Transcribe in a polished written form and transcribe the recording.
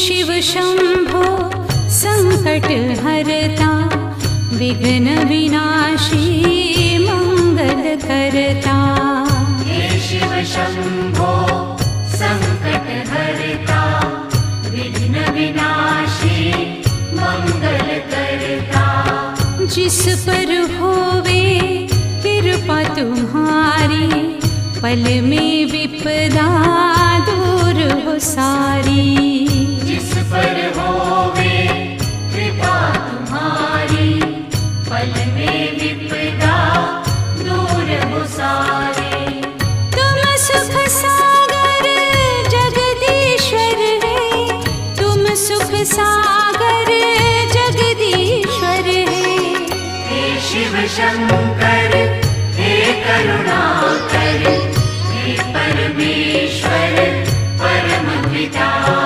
शिव शंभो संकट हरता, विघ्न विनाशी मंगल करता। हे शिव शंभो संकट हरता, विघ्न विनाशी मंगल करता। जिस पर होवे कृपा तुम्हारी, पल में विपदा दूर हो सारी। जिस पर होवे कृपा तुम्हारी, पल में विपदा दूर हो सारी। तुम सुख सागर जगदीश्वर है, तुम सुख सागर जगदीश्वर है। हे शिव शंकर हे करुणा